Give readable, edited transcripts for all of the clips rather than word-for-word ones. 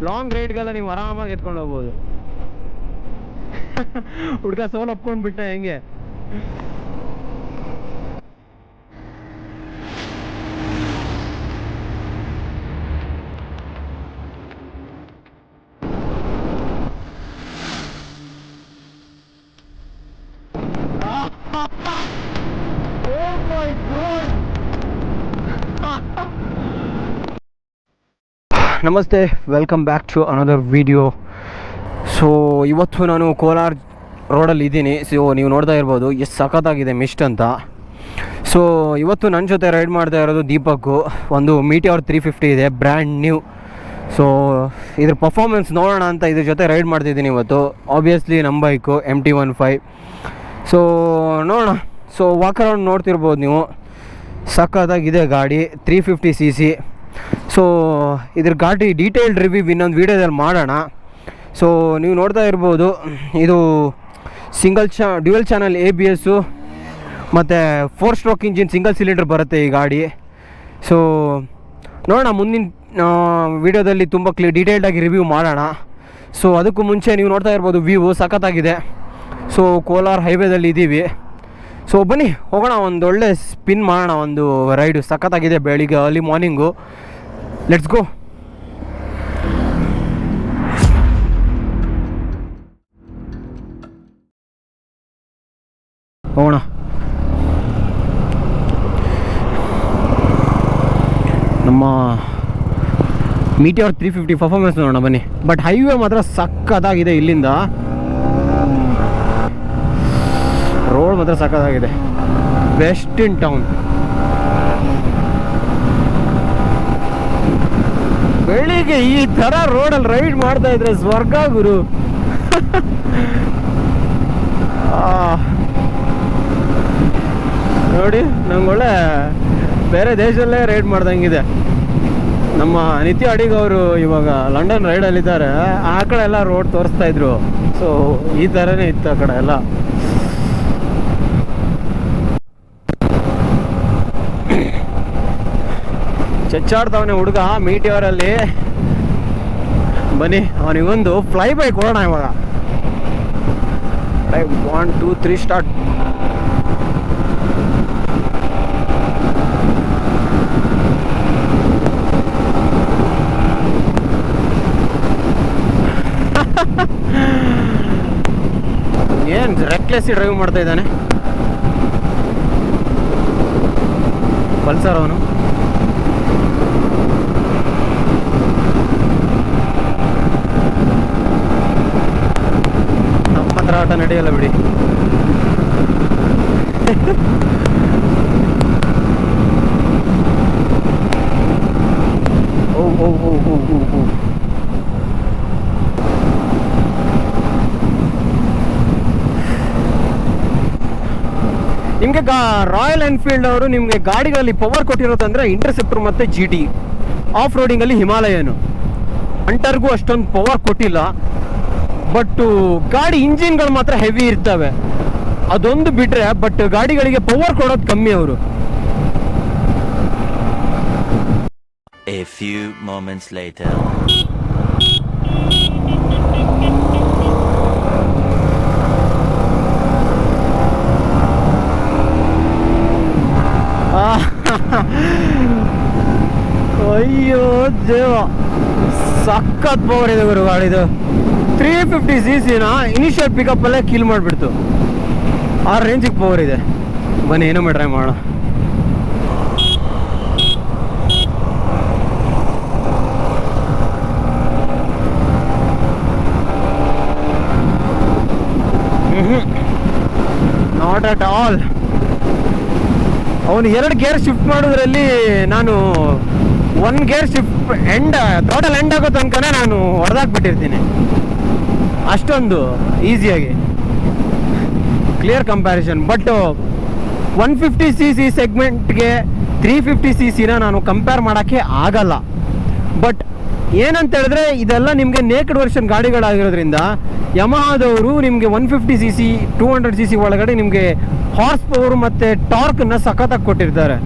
Long ರೈಡ್ಗೆಲ್ಲ ನೀವು ಆರಾಮಾಗಿ ಎತ್ಕೊಂಡು ಹೋಗ್ಬೋದು. ಹುಡುಗ ಸೋಲ್ ಒಪ್ಕೊಂಡ್ಬಿಟ್ಟ ಹೆಂಗೆ. ನಮಸ್ತೆ, welcome back to another video. So ಇವತ್ತು ನಾನು ಕೋಲಾರ ರೋಡಲ್ಲಿ ಇದ್ದೀನಿ. ಸೊ ನೀವು ನೋಡ್ತಾ ಇರ್ಬೋದು ಎಷ್ಟು ಸಖತ್ತಾಗಿದೆ ಮಿಸ್ಟ್ ಅಂತ. ಸೊ ಇವತ್ತು ನನ್ನ ಜೊತೆ ರೈಡ್ ಮಾಡ್ತಾ ಇರೋದು ದೀಪಕ್ಕು. ಒಂದು Meteor 350 ಇದೆ, ಬ್ರ್ಯಾಂಡ್ ನ್ಯೂ. ಸೊ ಇದ್ರ ಪರ್ಫಾರ್ಮೆನ್ಸ್ ನೋಡೋಣ ಅಂತ ಇದ್ರ ಜೊತೆ ರೈಡ್ ಮಾಡ್ತಿದ್ದೀನಿ ಇವತ್ತು. ಆಬ್ವಿಯಸ್ಲಿ ನಮ್ಮ ಬೈಕು MT-15. ಸೊ ನೋಡೋಣ. ಸೊ ವಾಕ್ ಅರೌಂಡ್ ನೋಡ್ತಿರ್ಬೋದು ನೀವು, ಸಖತ್ತಾಗಿದೆ ಗಾಡಿ. 350cc. ಸೊ ಇದ್ರ ಗಾಡಿ ಡೀಟೇಲ್ಡ್ ರಿವ್ಯೂ ಇನ್ನೊಂದು ವೀಡಿಯೋದಲ್ಲಿ ಮಾಡೋಣ. ಸೊ ನೀವು ನೋಡ್ತಾ ಇರ್ಬೋದು, ಇದು ಡ್ಯುಯಲ್ ಚಾನಲ್ ABS ಮತ್ತು 4 ಸ್ಟ್ರೋಕ್ ಇಂಜಿನ್ ಸಿಂಗಲ್ ಸಿಲಿಂಡರ್ ಬರುತ್ತೆ ಈ ಗಾಡಿ. ಸೊ ನೋಡೋಣ, ಮುಂದಿನ ವೀಡಿಯೋದಲ್ಲಿ ತುಂಬ ಡೀಟೇಲ್ಡಾಗಿ ರಿವ್ಯೂ ಮಾಡೋಣ. ಸೊ ಅದಕ್ಕೂ ಮುಂಚೆ ನೀವು ನೋಡ್ತಾ ಇರ್ಬೋದು ವ್ಯೂ ಸಖತ್ತಾಗಿದೆ. ಸೊ ಕೋಲಾರ ಹೈವೇದಲ್ಲಿ ಇದ್ದೀವಿ. ಸೊ ಬನ್ನಿ ಹೋಗೋಣ, ಒಂದೊಳ್ಳೆ ಸ್ಪಿನ್ ಮಾಡೋಣ, ಒಂದು ರೈಡು ಸಖತ್ತಾಗಿದೆ ಬೆಳಿಗ್ಗೆ ಅರ್ಲಿ ಮಾರ್ನಿಂಗು. Let's go. ಹೋಗೋಣ. ನಮ್ಮ Meteor 350 ಪರ್ಫಾರ್ಮೆನ್ಸ್ ನೋಡೋಣ ಬನ್ನಿ. ಬಟ್ ಹೈವೇ ಮಾತ್ರ ಸಖತ್ತಾಗಿದೆ, ಇಲ್ಲಿಂದ ರೋಡ್ ಮಾತ್ರ ಸಖತ್ತಾಗಿದೆ. Best in town. ಬೆಳಿಗ್ಗೆ ಈ ಥರ ರೋಡಲ್ಲಿ ರೈಡ್ ಮಾಡ್ತಾ ಇದ್ರೆ ಸ್ವರ್ಗ ಗುರು. ನೋಡಿ, ನಂಗೊಳ್ಳೆ ಬೇರೆ ದೇಶದಲ್ಲೇ ರೈಡ್ ಮಾಡ್ದಂಗಿದೆ. ನಮ್ಮ ನಿತ್ಯ ಅಡಿಗ ಅವರು ಇವಾಗ ಲಂಡನ್ ರೈಡಲ್ಲಿದ್ದಾರೆ. ಆ ಕಡೆ ಎಲ್ಲ ರೋಡ್ ತೋರಿಸ್ತಾ ಇದ್ರು. ಸೊ ಈ ಥರನೇ ಇತ್ತು ಆ ಕಡೆ ಎಲ್ಲ. ಚಚ್ಚಾಡ್ತಾವನೆ ಹುಡುಗ ಮೀಟಿಯವರಲ್ಲಿ. ಬನ್ನಿ ಅವನಿಗೊಂದು ಫ್ಲೈ ಬೈ ಕೊಡೋಣ ಇವಾಗ. 1 2 3 ಸ್ಟಾರ್ಟ್. ಏನ್ ರೆಕ್ಲೆಸ್ ಡ್ರೈವ್ ಮಾಡ್ತಾ ಇದ್ದಾನೆ ಪಲ್ಸರ್ ಅವನು. ನಮ್ಮ ಹತ್ರ ಆಟ ನಡೆಯಲ್ಲ ಬಿಡಿ. ಓ ಓ ಓ ಓ ಓ ಓ. ನಿಮಗೆ ರಾಯಲ್ ಎನ್ಫೀಲ್ಡ್ ಅವರು ನಿಮಗೆ ಗಾಡಿಗಳಲ್ಲಿ ಪವರ್ ಕೊಟ್ಟಿರೋದಂದ್ರೆ ಇಂಟರ್ಸೆಪ್ಟರ್ ಮತ್ತು GT. ಆಫ್ ರೋಡಿಂಗಲ್ಲಿ ಹಿಮಾಲಯನು. ಹಂಟರ್ಗೂ ಅಷ್ಟೊಂದು ಪವರ್ ಕೊಟ್ಟಿಲ್ಲ. ಬಟ್ ಗಾಡಿ ಇಂಜಿನ್ಗಳು ಮಾತ್ರ ಹೆವಿ ಇರ್ತವೆ, ಅದೊಂದು ಬಿಟ್ರೆ. ಬಟ್ ಗಾಡಿಗಳಿಗೆ ಪವರ್ ಕೊಡೋದು ಕಮ್ಮಿ ಅವರು. A few moments later. ಅಯ್ಯೋ ದೇವ, ಸಖತ್ ಪವರ್ ಇದೆ ಗುರು ಗಾಡಿದು. 350cc initial ಪಿಕಪ್ಪಲ್ಲೇ kill ಮಾಡಿಬಿಡ್ತು. ಆ ರೇಂಜಿಗೆ ಪವರ್ ಇದೆ. ಬನ್ನಿ ಏನೋ ಟ್ರೈ ಮಾಡೋಣ. Not at all. ಅವನು 2 ಗೇರ್ ಶಿಫ್ಟ್ ಮಾಡೋದ್ರಲ್ಲಿ ನಾನು 1 ಗೇರ್ ಶಿಫ್ಟ್ ಟೋಟಲ್ ಎಂಡ್ ಆಗೋ ತನಕನೇ ನಾನು ಹೊಡೆದಾಕ್ಬಿಟ್ಟಿರ್ತೀನಿ, ಅಷ್ಟೊಂದು ಈಸಿಯಾಗಿ. Clear comparison. But 150cc ಸೆಗ್ಮೆಂಟ್ಗೆ 350cc ನಾನು ಕಂಪೇರ್ ಮಾಡೋಕ್ಕೆ ಆಗಲ್ಲ. ಬಟ್ ಏನಂತ ಹೇಳಿದ್ರೆ ಇದೆಲ್ಲ ನಿಮಗೆ ನೇಕ್ಡ್ ವರ್ಷನ್ ಗಾಡಿಗಳಾಗಿರೋದ್ರಿಂದ ಯಮಹಾದವರು ನಿಮಗೆ 150cc 200cc ಒಳಗಡೆ ನಿಮಗೆ ಹಾರ್ಸ್ ಪವರ್ ಮತ್ತು ಟಾರ್ಕನ್ನು ಸಖತ್ತಾಗಿ ಕೊಟ್ಟಿರ್ತಾರೆ.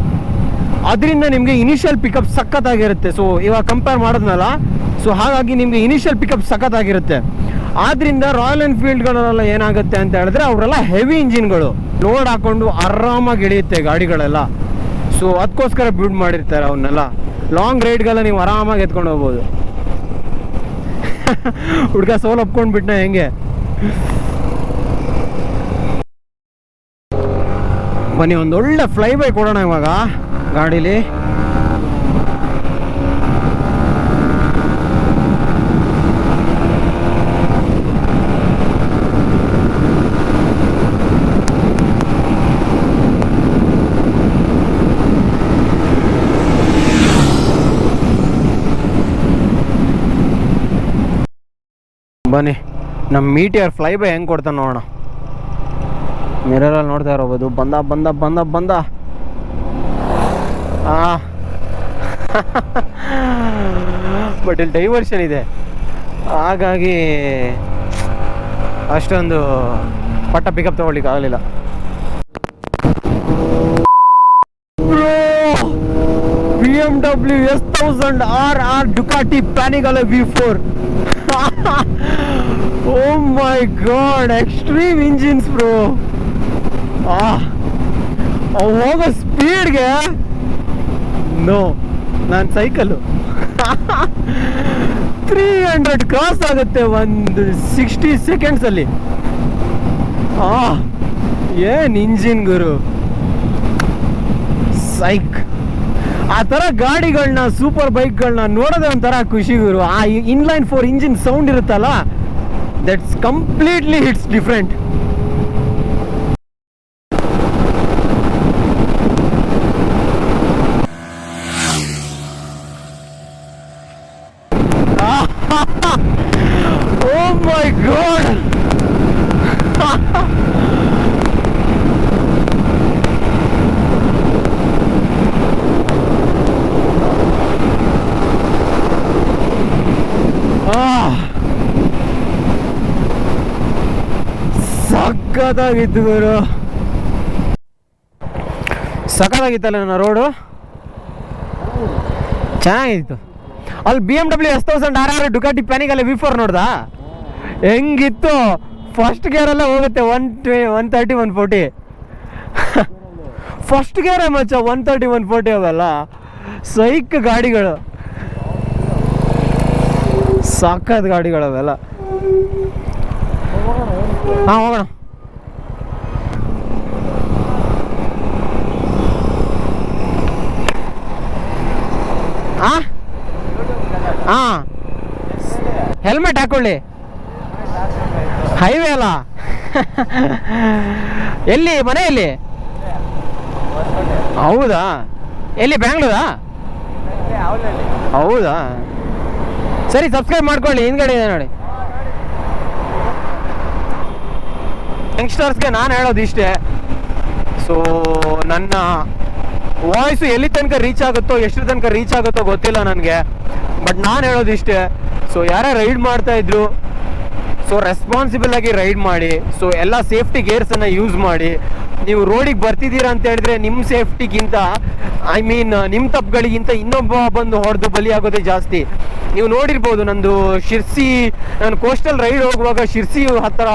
ಅದರಿಂದ ನಿಮಗೆ ಇನಿಷಿಯಲ್ ಪಿಕಪ್ ಸಖತ್ತಾಗಿರುತ್ತೆ. ಸೊ ಇವಾಗ ಕಂಪೇರ್ ಮಾಡಿದ್ನಲ್ಲ, ಸೊ ಹಾಗಾಗಿ ನಿಮಗೆ ಇನಿಷಿಯಲ್ ಪಿಕಪ್ ಸಖತ್ತಾಗಿರುತ್ತೆ. ಆದ್ದರಿಂದ ರಾಯಲ್ ಎನ್ಫೀಲ್ಡ್ಗಳೆಲ್ಲ ಏನಾಗುತ್ತೆ ಅಂತ ಹೇಳಿದ್ರೆ ಅವರೆಲ್ಲ ಹೆವಿ ಇಂಜಿನ್ಗಳು, ಲೋಡ್ ಹಾಕೊಂಡು ಆರಾಮಾಗಿ ಇಳಿಯುತ್ತೆ ಗಾಡಿಗಳೆಲ್ಲ. ಸೊ ಅದಕ್ಕೋಸ್ಕರ ಬಿಲ್ಡ್ ಮಾಡಿರ್ತಾರೆ ಅವನ್ನೆಲ್ಲ. ಲಾಂಗ್ ರೈಡ್ಗೆಲ್ಲ ನೀವು ಆರಾಮಾಗಿ ಎತ್ಕೊಂಡು ಹೋಗ್ಬೋದು. ಹುಡ್ಗ ಸೋಲ್ ಒಪ್ಕೊಂಡು ಬಿಟ್ನ ಹೆಂಗೆ. ಬನ್ನಿ ಒಂದು ಒಳ್ಳೆ ಫ್ಲೈ ಬೈ ಕೊಡೋಣ ಇವಾಗ ಗಾಡೀಲಿ. ಬನ್ನಿ ನಮ್ಮ ಮೀಟಿಯರ್ ಫ್ಲೈ ಬೈ ಹೆಂಗೆ ಕೊಡ್ತಾನೆ ನೋಡೋಣ. ಮಿರರಲ್ಲಿ ನೋಡ್ತಾ ಇರೋಬೋದು. ಬಂದ ಬಂದ ಬಂದ ಬಂದ ಬಟ್ ಇಲ್ಲಿ ಡೈವರ್ಷನ್ ಇದೆ, ಹಾಗಾಗಿ ಅಷ್ಟೊಂದು ಪಟ್ಟ ಪಿಕಪ್ ತಗೊಳ್ಳಿಕ್ಕೆ ಆಗಲಿಲ್ಲ. BMW S1000 RR Ducati Panigale V4. Oh my god, extreme engines bro. ಹೋಗೋ ಸ್ಪೀಡ್ಗೆ ನೋ, ನಾನು ಸೈಕಲ್ಲು 300 ಕ್ರಾಸ್ ಆಗುತ್ತೆ ಒಂದು 60 ಸೆಕೆಂಡ್ಸಲ್ಲಿ. ಏನ್ ಇಂಜಿನ್ ಗುರು, ಸೈಕ್. ಆ ಥರ ಗಾಡಿಗಳನ್ನ, ಸೂಪರ್ ಬೈಕ್ಗಳನ್ನ ನೋಡೋದೇ ಒಂಥರ ಖುಷಿ ಗುರು. ಆ ಇನ್ಲೈನ್ 4 ಇಂಜಿನ್ ಸೌಂಡ್ ಇರುತ್ತಲ್ಲ, that's completely hits different. Oh my god. ಸಖತ್ತಾಗಿತ್ತು ಗುರು, ಸಖತ್ತಾಗಿತ್ತಲ್ಲ ನನ್ನ ರೋಡು, ಚೆನ್ನಾಗಿತ್ತು. ಅಲ್ಲಿ BMW S1000 RR Ducati Panigale V4 ನೋಡ್ದಾ ಹೆಂಗಿತ್ತು? ಫಸ್ಟ್ ಗೇರಲ್ಲೇ ಹೋಗುತ್ತೆ 130 140. ಫಸ್ಟ್ ಗೇರೇ ಮಚ್ಚ 130 140 ಅವೆಲ್ಲ ಸೈಕ್ ಗಾಡಿಗಳು, ಸಖತ್ ಗಾಡಿಗಳು ಅವೆಲ್ಲ. ಹಾಂ ಹೋಗೋಣ. ಹಾಂ ಹೆಲ್ಮೆಟ್ ಹಾಕೊಳ್ಳಿ, ಹೈವೇ ಅಲ್ಲ. ಎಲ್ಲಿ ಮನೆ ಎಲ್ಲಿ? ಹೌದಾ, ಎಲ್ಲಿ ಬ್ಯಾಂಗ್ಳೂರಾ? ಹೌದಾ, ಸರಿ ಸಬ್ಸ್ಕ್ರೈಬ್ ಮಾಡ್ಕೊಳ್ಳಿ, ಹಿಂದ್ಗಡೆ ಇದೆ ನೋಡಿ. ಯಂಗ್ಸ್ಟರ್ಸ್ಗೆ ನಾನು ಹೇಳೋದು ಇಷ್ಟೇ, ಸೊ ನನ್ನ ವಾಯ್ಸು ಎಲ್ಲಿ ತನಕ ರೀಚ್ ಆಗುತ್ತೋ, ಎಷ್ಟು ತನಕ ರೀಚ್ ಆಗುತ್ತೋ ಗೊತ್ತಿಲ್ಲ ನನಗೆ, ಬಟ್ ನಾನು ಹೇಳೋದು ಇಷ್ಟೇ. ಸೊ ಯಾರೇ ರೈಡ್ ಮಾಡ್ತಾ ಇದ್ರು, ಸೊ ರೆಸ್ಪಾನ್ಸಿಬಲ್ ಆಗಿ ರೈಡ್ ಮಾಡಿ. ಸೊ ಎಲ್ಲ ಸೇಫ್ಟಿ ಗೇರ್ಸನ್ನು ಯೂಸ್ ಮಾಡಿ. ನೀವು ರೋಡಿಗೆ ಬರ್ತಿದ್ದೀರಾ ಅಂತ ಹೇಳಿದ್ರೆ ನಿಮ್ಮ ಸೇಫ್ಟಿಗಿಂತ, ಐ ಮೀನ್ ನಿಮ್ಮ ತಪ್ಪುಗಳಿಗಿಂತ ಇನ್ನೊಬ್ಬ ಬಂದು ಹೊಡೆದು ಬಲಿಯಾಗೋದೇ ಜಾಸ್ತಿ. ನೀವು ನೋಡಿರ್ಬೋದು, ನಂದು ಶಿರ್ಸಿ, ನಾನು ಕೋಸ್ಟಲ್ ರೈಡ್ ಹೋಗುವಾಗ ಶಿರ್ಸಿ ಹತ್ತಿರ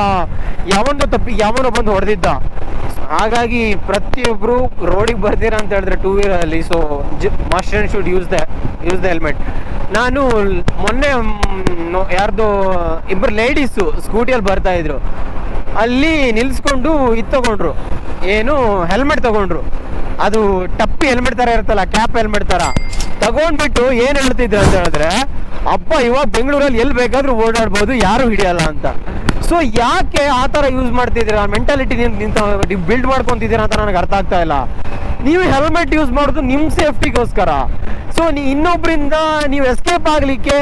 ಯಾವನೋ ಬಂದು ಹೊಡೆದಿದ್ದ. ಹಾಗಾಗಿ ಪ್ರತಿಯೊಬ್ಬರು ರೋಡಿಗೆ ಬರ್ತೀರಾ ಅಂತ ಹೇಳಿದ್ರೆ ಟೂ ವೀಲರಲ್ಲಿ, so must and should use the helmet. ನಾನು ಮೊನ್ನೆ ಯಾರ್ದು ಇಬ್ಬರು ಲೇಡೀಸು ಸ್ಕೂಟಿಯಲ್ಲಿ ಬರ್ತಾ ಇದ್ರು, ಅಲ್ಲಿ ನಿಲ್ಸ್ಕೊಂಡು ಇದು ತಗೊಂಡ್ರು, ಏನು ಹೆಲ್ಮೆಟ್ ತಗೊಂಡ್ರು. ಅದು ಟಪ್ಪಿ ಹೆಲ್ಮೆಟ್ ಥರ ಇರುತ್ತಲ್ಲ, ಕ್ಯಾಪ್ ಹೆಲ್ಮೆಟ್ ಥರ ತಗೊಂಡ್ಬಿಟ್ಟು ಏನು ಹೇಳ್ತಿದ್ರು ಅಂತ ಹೇಳಿದ್ರೆ, ಅಪ್ಪ ಇವಾಗ ಬೆಂಗಳೂರಲ್ಲಿ ಎಲ್ಲಿ ಬೇಕಾದ್ರೂ ಓಡಾಡ್ಬೋದು, ಯಾರು ಹಿಡಿಯಲ್ಲ ಅಂತ. ಸೊ ಯಾಕೆ ಆ ಥರ ಯೂಸ್ ಮಾಡ್ತಿದ್ದೀರಾ, ಮೆಂಟಾಲಿಟಿ ಬಿಲ್ಡ್ ಮಾಡ್ಕೊತಿದ್ದೀರಾ ಅಂತ ನನಗೆ ಅರ್ಥ ಆಗ್ತಾ ಇಲ್ಲ. ನೀವು ಹೆಲ್ಮೆಟ್ ಯೂಸ್ ಮಾಡೋದು ನಿಮ್ಮ ಸೇಫ್ಟಿಗೋಸ್ಕರ. ಸೊ ಇನ್ನೊಬ್ಬರಿಂದ ನೀವು ಎಸ್ಕೇಪ್ ಆಗಲಿಕ್ಕೆ,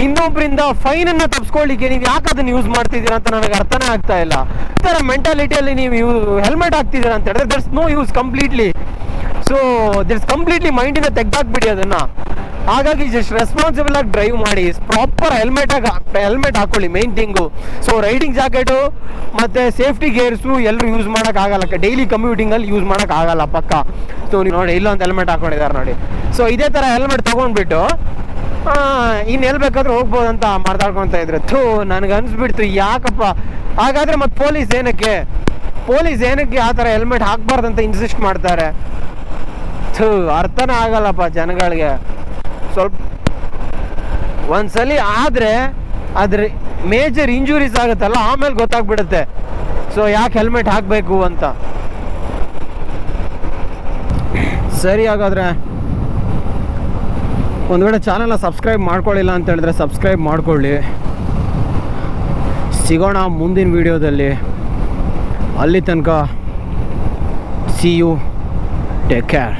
ಇನ್ನೊಬ್ಬರಿಂದ ಫೈನನ್ನು ತಪ್ಪಿಸ್ಕೊಳ್ಳಿಕ್ಕೆ ನೀವು ಯಾಕೆ ಅದನ್ನು ಯೂಸ್ ಮಾಡ್ತಿದ್ದೀರಾ ಅಂತ ನನಗೆ ಅರ್ಥನೇ ಆಗ್ತಾ ಇಲ್ಲ. ಈ ಥರ ಮೆಂಟಾಲಿಟಿಯಲ್ಲಿ ನೀವು ಹೆಲ್ಮೆಟ್ ಹಾಕ್ತಿದ್ದೀರಾ ಅಂತ ಹೇಳಿದ್ರೆ that's no use completely. So this completely ಮೈಂಡಿಂದ ತೆಗ್ದಾಕ್ಬಿಡಿ ಅದನ್ನು. ಹಾಗಾಗಿ ಜಸ್ಟ್ ರೆಸ್ಪಾನ್ಸಿಬಲ್ ಆಗಿ ಡ್ರೈವ್ ಮಾಡಿ, ಪ್ರಾಪರ್ ಹೆಲ್ಮೆಟ್ ಹಾಕೊಳ್ಳಿ main thing. So riding jacket ಮತ್ತು ಸೇಫ್ಟಿ ಗೇರ್ಸು ಎಲ್ಲರೂ ಯೂಸ್ ಮಾಡೋಕ್ಕಾಗಲ್ಲ, ಡೈಲಿ ಕಮ್ಯೂಟಿಂಗಲ್ಲಿ ಯೂಸ್ ಮಾಡೋಕ್ಕಾಗಲ್ಲ ಪಕ್ಕ. ಸೊ ನೀವು ನೋಡಿ ಇಲ್ಲೊಂದು ಹೆಲ್ಮೆಟ್ ಹಾಕೊಂಡಿದ್ದಾರೆ ನೋಡಿ. ಸೊ ಇದೇ ಥರ ಹೆಲ್ಮೆಟ್ ತೊಗೊಂಡ್ಬಿಟ್ಟು ಇನ್ನು ಎಲ್ಲಿ ಬೇಕಾದ್ರೂ ಹೋಗ್ಬೋದು ಅಂತ ಮಾತಾಡ್ಕೊತ ಇದ್ರೆ ನನಗೆ ಅನಿಸ್ಬಿಡ್ತು ಯಾಕಪ್ಪ. ಹಾಗಾದರೆ ಮತ್ತು ಪೊಲೀಸ್ ಏನಕ್ಕೆ ಆ ಥರ ಹೆಲ್ಮೆಟ್ ಹಾಕ್ಬಾರ್ದಂತ ಇನ್ಸಿಸ್ಟ್ ಮಾಡ್ತಾರೆ? ಅರ್ಥನೇ ಆಗಲ್ಲಪ್ಪ ಜನಗಳಿಗೆ. ಸ್ವಲ್ಪ ಒಂದ್ಸಲಿ ಆದರೆ ಅದ್ರ ಮೇಜರ್ ಇಂಜುರೀಸ್ ಆಗುತ್ತಲ್ಲ, ಆಮೇಲೆ ಗೊತ್ತಾಗ್ಬಿಡುತ್ತೆ ಸೊ ಯಾಕೆ ಹೆಲ್ಮೆಟ್ ಹಾಕಬೇಕು ಅಂತ. ಸರಿ, ಹಾಗಾದರೆ ಒಂದು ವೇಳೆ ಚಾನಲ್ನ ಸಬ್ಸ್ಕ್ರೈಬ್ ಮಾಡ್ಕೊಳ್ಳಿಲ್ಲ ಅಂತ ಹೇಳಿದ್ರೆ ಸಬ್ಸ್ಕ್ರೈಬ್ ಮಾಡ್ಕೊಳ್ಳಿ. ಸಿಗೋಣ ಮುಂದಿನ ವಿಡಿಯೋದಲ್ಲಿ. ಅಲ್ಲಿ ತನಕ ಸಿ ಯು, ಟೇಕ್ ಕೇರ್.